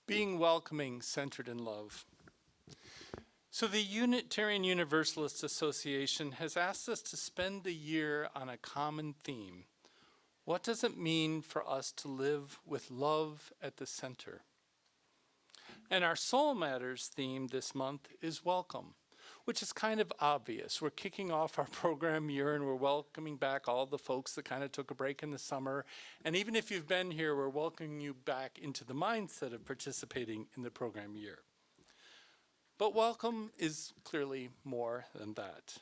Being welcoming, centered in love. So the Unitarian Universalist Association has asked us to spend the year on a common theme. What does it mean for us to live with love at the center? And our Soul Matters theme this month is welcome, which is kind of obvious. We're kicking off our program year and we're welcoming back all the folks that kind of took a break in the summer. And even if you've been here, we're welcoming you back into the mindset of participating in the program year. But welcome is clearly more than that.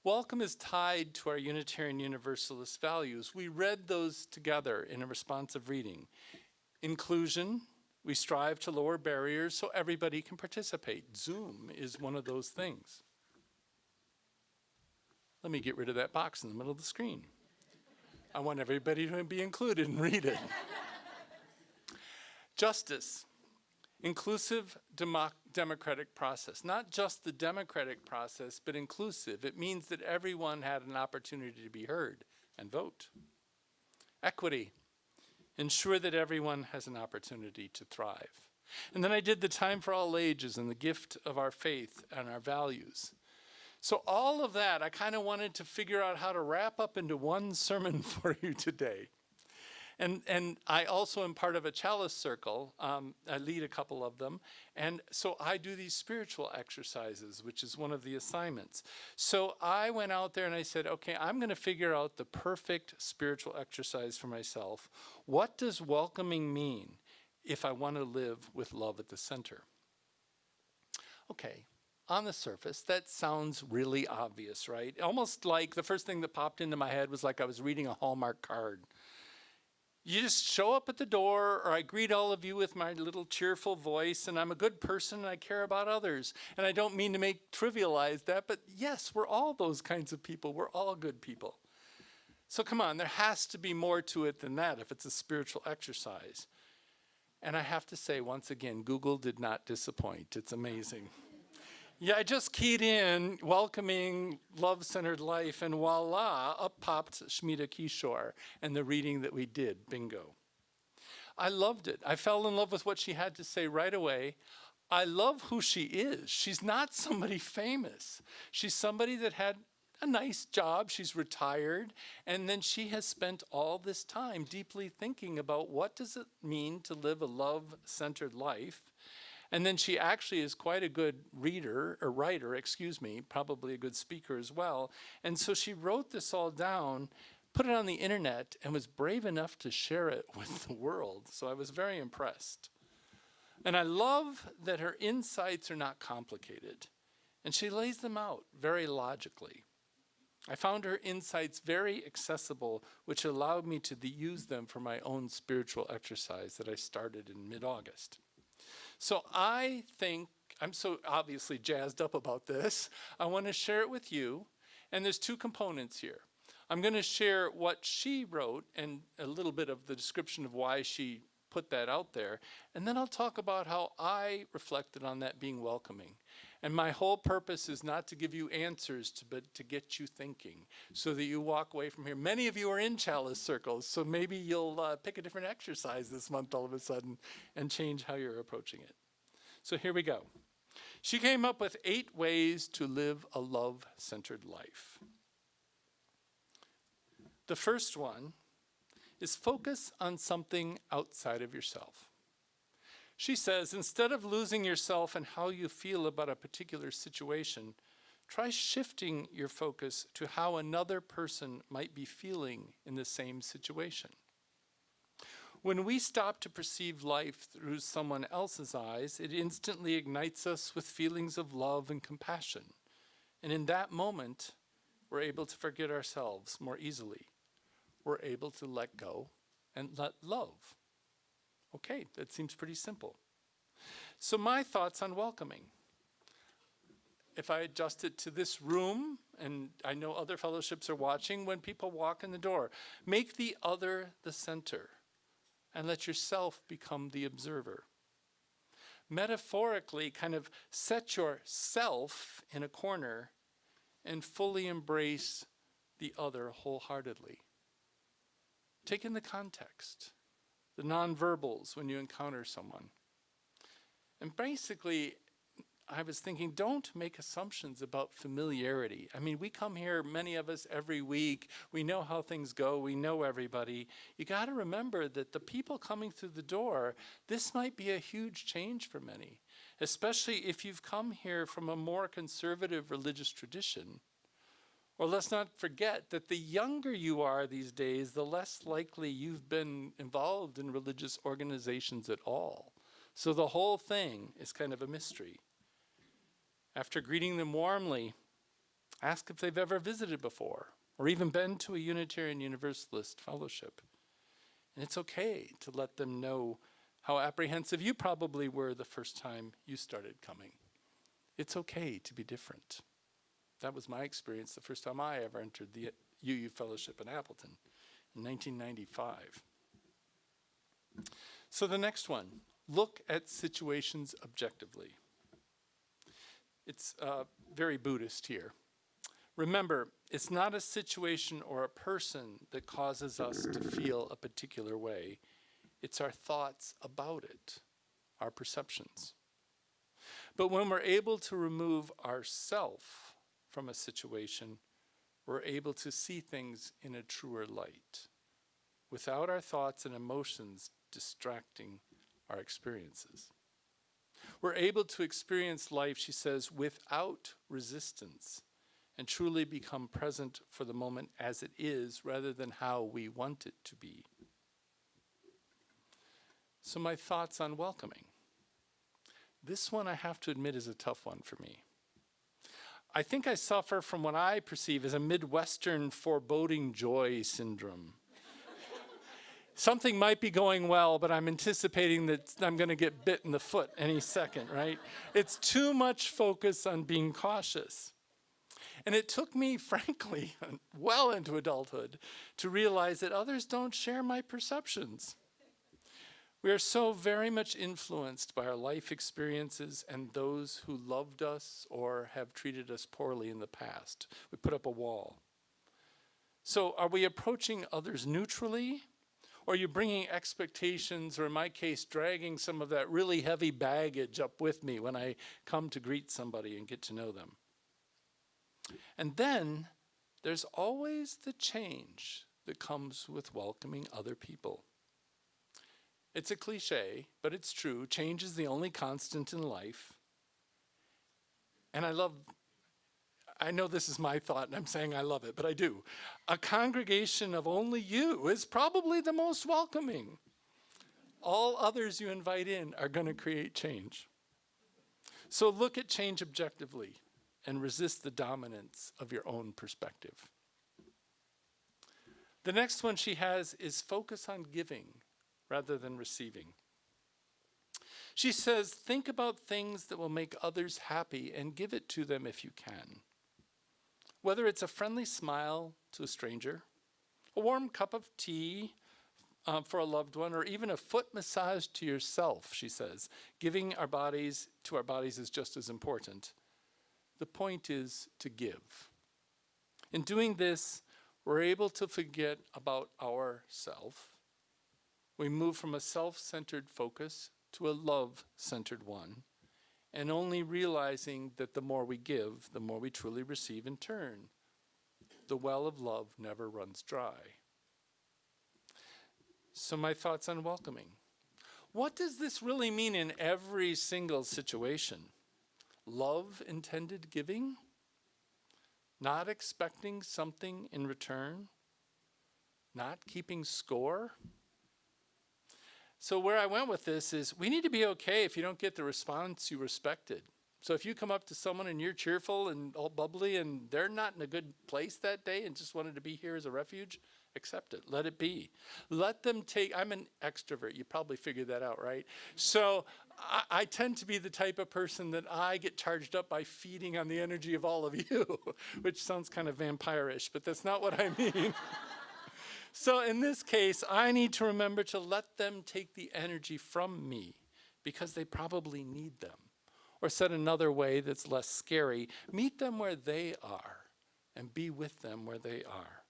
Welcome is tied to our Unitarian Universalist values. We read those together in a responsive reading. Inclusion. We strive to lower barriers so everybody can participate. Zoom is one of those things. Let me get rid of that box in the middle of the screen. I want everybody to be included and read it. Justice, inclusive democratic process. Not just the democratic process, but inclusive. It means that everyone had an opportunity to be heard and vote. Equity. Ensure that everyone has an opportunity to thrive. And then I did the time for all ages and the gift of our faith and our values. So all of that, I kind of wanted to figure out how to wrap up into one sermon for you today. And I also am part of a chalice circle. I lead a couple of them. And so I do these spiritual exercises, which is one of the assignments. So I went out there and I said, okay, I'm going to figure out the perfect spiritual exercise for myself. What does welcoming mean if I want to live with love at the center? Okay. On the surface, that sounds really obvious, right? Almost like the first thing that popped into my head was like I was reading a Hallmark card. You just show up at the door, or I greet all of you with my little cheerful voice, and I'm a good person and I care about others. And I don't mean to trivialize that, but yes, we're all those kinds of people. We're all good people. So come on, there has to be more to it than that if it's a spiritual exercise. And I have to say, once again, Google did not disappoint. It's amazing. Yeah, I just keyed in welcoming love-centered life, and voila, up popped Smita Kishore and the reading that we did. Bingo. I loved it. I fell in love with what she had to say right away. I love who she is. She's not somebody famous. She's somebody that had a nice job. She's retired. And then she has spent all this time deeply thinking about what does it mean to live a love-centered life. And then she actually is quite a good writer, probably a good speaker as well. And so she wrote this all down, put it on the internet, and was brave enough to share it with the world. So I was very impressed. And I love that her insights are not complicated. And she lays them out very logically. I found her insights very accessible, which allowed me to use them for my own spiritual exercise that I started in mid-August. So I think, I'm so obviously jazzed up about this. I want to share it with you. And there's two components here. I'm going to share what she wrote and a little bit of the description of why she put that out there. And then I'll talk about how I reflected on that being welcoming. And my whole purpose is not to give you answers, but to get you thinking so that you walk away from here. Many of you are in chalice circles, so maybe you'll pick a different exercise this month all of a sudden and change how you're approaching it. So here we go. She came up with 8 ways to live a love-centered life. The first one is focus on something outside of yourself. She says, instead of losing yourself and how you feel about a particular situation, try shifting your focus to how another person might be feeling in the same situation. When we stop to perceive life through someone else's eyes, it instantly ignites us with feelings of love and compassion. And in that moment, we're able to forget ourselves more easily. We're able to let go and let love. Okay, that seems pretty simple. So my thoughts on welcoming. If I adjust it to this room, and I know other fellowships are watching, when people walk in the door, make the other the center and let yourself become the observer. Metaphorically, kind of set yourself in a corner and fully embrace the other wholeheartedly. Take in the context, the nonverbals when you encounter someone. And basically, I was thinking, don't make assumptions about familiarity. I mean, we come here, many of us, every week. We know how things go. We know everybody. You got to remember that the people coming through the door, this might be a huge change for many, especially if you've come here from a more conservative religious tradition. Or let's not forget that the younger you are these days, the less likely you've been involved in religious organizations at all. So the whole thing is kind of a mystery. After greeting them warmly, ask if they've ever visited before or even been to a Unitarian Universalist fellowship. And it's okay to let them know how apprehensive you probably were the first time you started coming. It's okay to be different. That was my experience the first time I ever entered the UU Fellowship in Appleton in 1995. So the next one, look at situations objectively. It's very Buddhist here. Remember, it's not a situation or a person that causes us to feel a particular way. It's our thoughts about it, our perceptions. But when we're able to remove ourself from a situation, we're able to see things in a truer light, without our thoughts and emotions distracting our experiences. We're able to experience life, she says, without resistance, and truly become present for the moment as it is, rather than how we want it to be. So my thoughts on welcoming. This one, I have to admit, is a tough one for me. I think I suffer from what I perceive as a Midwestern foreboding joy syndrome. Something might be going well, but I'm anticipating that I'm going to get bit in the foot any second, right? It's too much focus on being cautious. And it took me, frankly, well into adulthood to realize that others don't share my perceptions. We are so very much influenced by our life experiences and those who loved us or have treated us poorly in the past. We put up a wall. So are we approaching others neutrally? Or are you bringing expectations, or in my case, dragging some of that really heavy baggage up with me when I come to greet somebody and get to know them? And then there's always the change that comes with welcoming other people. It's a cliche, but it's true. Change is the only constant in life. And I know this is my thought and I'm saying I love it, but I do. A congregation of only you is probably the most welcoming. All others you invite in are going to create change. So look at change objectively and resist the dominance of your own perspective. The next one she has is focus on giving rather than receiving. She says, think about things that will make others happy and give it to them if you can. Whether it's a friendly smile to a stranger, a warm cup of tea for a loved one, or even a foot massage to yourself, she says. Giving our bodies to our bodies is just as important. The point is to give. In doing this, we're able to forget about ourself. We move from a self-centered focus to a love-centered one, and only realizing that the more we give, the more we truly receive in turn. The well of love never runs dry. So my thoughts on welcoming. What does this really mean in every single situation? Love intended giving? Not expecting something in return? Not keeping score? So where I went with this is we need to be okay if you don't get the response you expected. So if you come up to someone and you're cheerful and all bubbly and they're not in a good place that day and just wanted to be here as a refuge, accept it. Let it be. Let them take, I'm an extrovert. You probably figured that out, right? So I tend to be the type of person that I get charged up by feeding on the energy of all of you, which sounds kind of vampire-ish, but that's not what I mean. So in this case, I need to remember to let them take the energy from me because they probably need them. Or said another way that's less scary, meet them where they are and be with them where they are.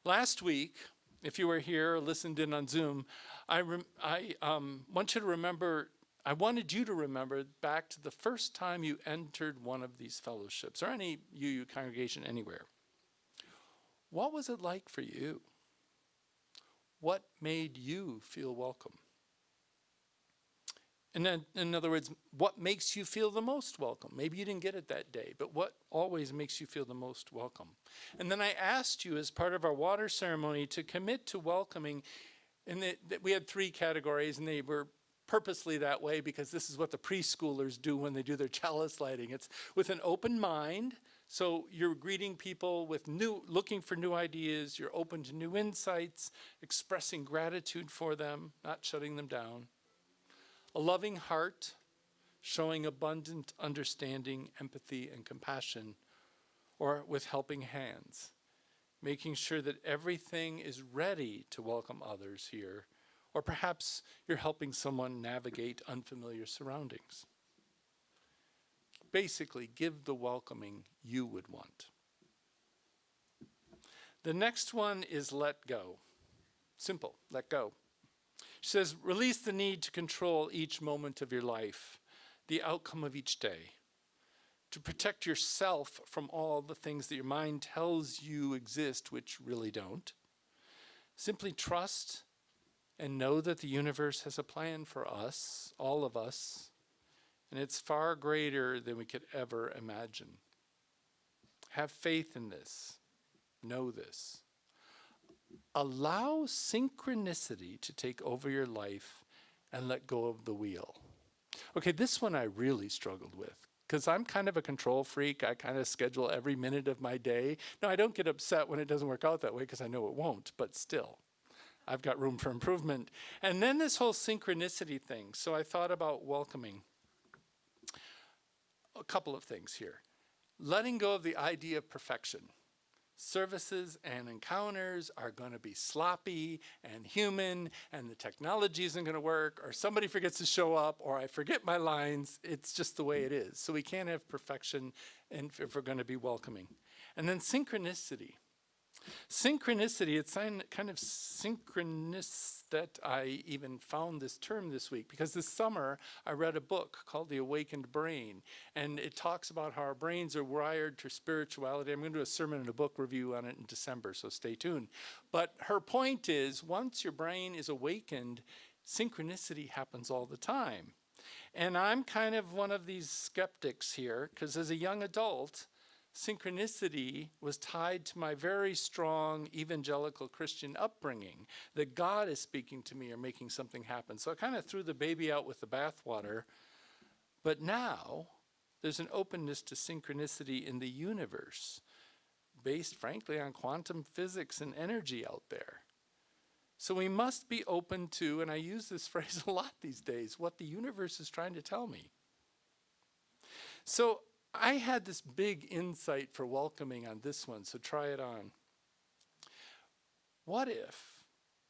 Last week, if you were here or listened in on Zoom, I want you to remember I wanted you to remember back to the first time you entered one of these fellowships or any UU congregation anywhere. What was it like for you? What made you feel welcome? And then, in other words, what makes you feel the most welcome? Maybe you didn't get it that day, but what always makes you feel the most welcome? And then I asked you as part of our water ceremony to commit to welcoming, and we had 3 categories, and they were purposely that way because this is what the preschoolers do when they do their chalice lighting. It's with an open mind. So you're greeting people with looking for new ideas, you're open to new insights, expressing gratitude for them, not shutting them down. A loving heart, showing abundant understanding, empathy, and compassion, or with helping hands, making sure that everything is ready to welcome others here, or perhaps you're helping someone navigate unfamiliar surroundings. Basically, give the welcoming you would want. The next one is let go. Simple, let go. She says, release the need to control each moment of your life, the outcome of each day, to protect yourself from all the things that your mind tells you exist, which really don't. Simply trust and know that the universe has a plan for us, all of us, and it's far greater than we could ever imagine. Have faith in this. Know this. Allow synchronicity to take over your life and let go of the wheel. Okay, this one I really struggled with because I'm kind of a control freak. I kind of schedule every minute of my day. Now, I don't get upset when it doesn't work out that way because I know it won't, but still, I've got room for improvement. And then this whole synchronicity thing. So I thought about welcoming. A couple of things here. Letting go of the idea of perfection. Services and encounters are going to be sloppy and human, and the technology isn't going to work, or somebody forgets to show up, or I forget my lines. It's just the way it is. So we can't have perfection if we're going to be welcoming. And then synchronicity. Synchronicity, it's kind of synchronous that I even found this term this week, because this summer I read a book called The Awakened Brain, and it talks about how our brains are wired to spirituality. I'm going to do a sermon and a book review on it in December, so stay tuned. But her point is, once your brain is awakened, synchronicity happens all the time. And I'm kind of one of these skeptics here, because as a young adult, synchronicity was tied to my very strong evangelical Christian upbringing, that God is speaking to me or making something happen. So I kind of threw the baby out with the bathwater. But now there's an openness to synchronicity in the universe, based frankly on quantum physics and energy out there. So we must be open to, and I use this phrase a lot these days, what the universe is trying to tell me. So I had this big insight for welcoming on this one, so try it on. What if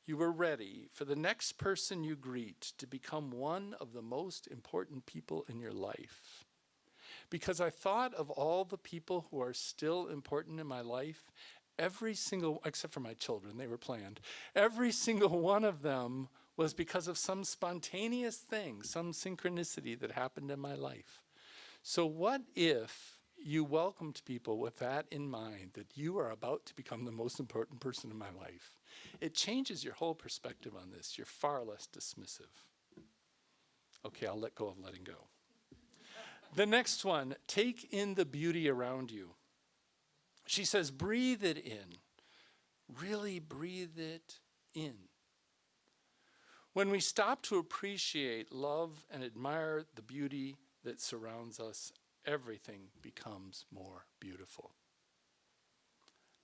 you were ready for the next person you greet to become one of the most important people in your life? Because I thought of all the people who are still important in my life, every single, except for my children, they were planned, every single one of them was because of some spontaneous thing, some synchronicity that happened in my life. So what if you welcomed people with that in mind, that you are about to become the most important person in my life? It changes your whole perspective on this. You're far less dismissive. Okay, I'll let go of letting go. The next one, take in the beauty around you. She says, breathe it in. Really breathe it in. When we stop to appreciate, love, and admire the beauty that surrounds us, everything becomes more beautiful.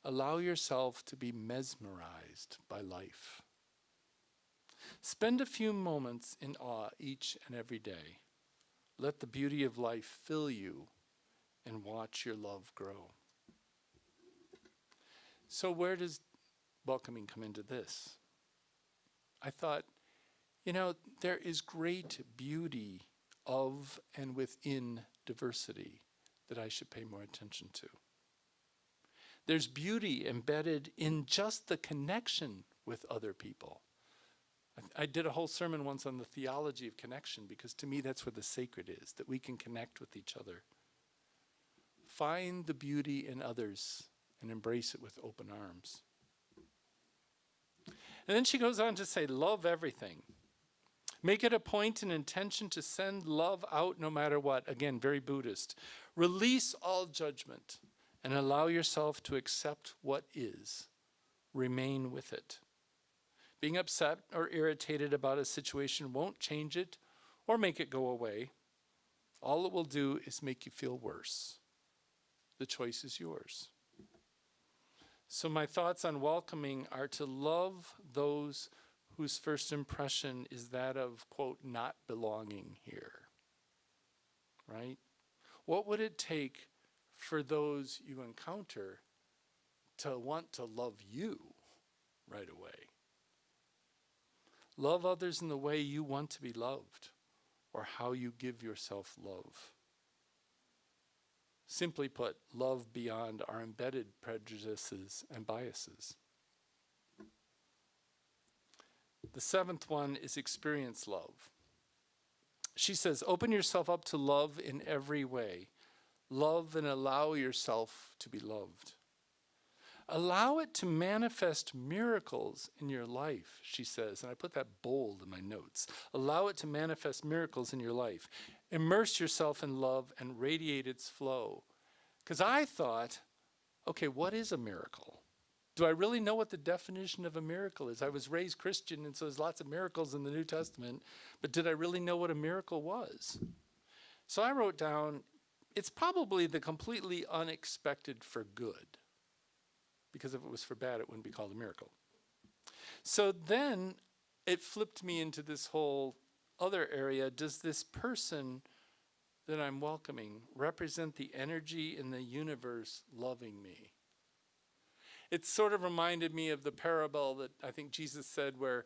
Allow yourself to be mesmerized by life. Spend a few moments in awe each and every day. Let the beauty of life fill you and watch your love grow. So where does welcoming come into this? I thought, there is great beauty of and within diversity that I should pay more attention to. There's beauty embedded in just the connection with other people. I did a whole sermon once on the theology of connection, because to me that's where the sacred is, that we can connect with each other. Find the beauty in others and embrace it with open arms. And then she goes on to say, love everything. Make it a point and intention to send love out no matter what. Again, very Buddhist. Release all judgment and allow yourself to accept what is. Remain with it. Being upset or irritated about a situation won't change it or make it go away. All it will do is make you feel worse. The choice is yours. So my thoughts on welcoming are to love those whose first impression is that of, quote, not belonging here, right? What would it take for those you encounter to want to love you right away? Love others in the way you want to be loved, or how you give yourself love. Simply put, love beyond our embedded prejudices and biases. The seventh one is experience love. She says, open yourself up to love in every way. Love and allow yourself to be loved. Allow it to manifest miracles in your life, she says, and I put that bold in my notes. Allow it to manifest miracles in your life. Immerse yourself in love and radiate its flow. Because I thought, okay, what is a miracle? Do I really know what the definition of a miracle is? I was raised Christian, and so there's lots of miracles in the New Testament, but did I really know what a miracle was? So I wrote down, it's probably the completely unexpected for good. Because if it was for bad, it wouldn't be called a miracle. So then it flipped me into this whole other area. Does this person that I'm welcoming represent the energy in the universe loving me? It sort of reminded me of the parable that I think Jesus said where,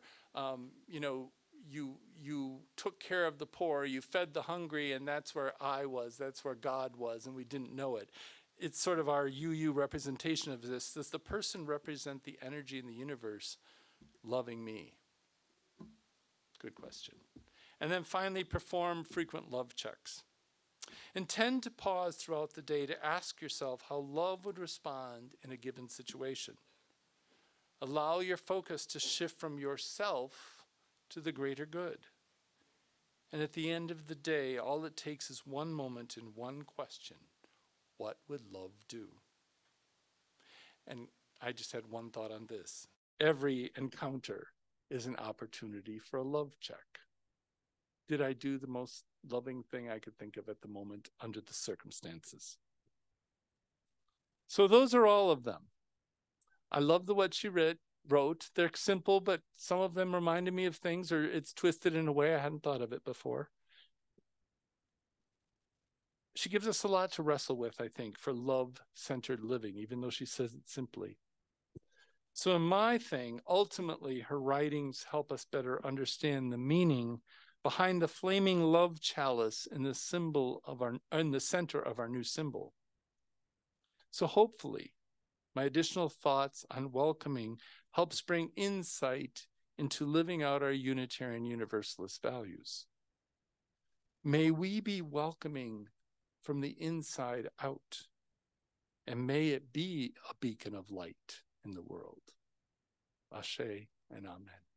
you took care of the poor, you fed the hungry, and that's where I was, that's where God was, and we didn't know it. It's sort of our you representation of this. Does the person represent the energy in the universe loving me? Good question. And then finally, perform frequent love checks. Intend to pause throughout the day to ask yourself how love would respond in a given situation. Allow your focus to shift from yourself to the greater good. And at the end of the day, all it takes is one moment and one question. What would love do? And I just had one thought on this. Every encounter is an opportunity for a love check. Did I do the most loving thing I could think of at the moment under the circumstances? So those are all of them. I love what she wrote. They're simple, but some of them reminded me of things, or it's twisted in a way I hadn't thought of it before. She gives us a lot to wrestle with, I think, for love-centered living, even though she says it simply. So in my thing, ultimately, her writings help us better understand the meaning behind the flaming love chalice in the center of our new symbol. So hopefully, my additional thoughts on welcoming helps bring insight into living out our Unitarian Universalist values. May we be welcoming from the inside out, and may it be a beacon of light in the world. Ashe and Amen.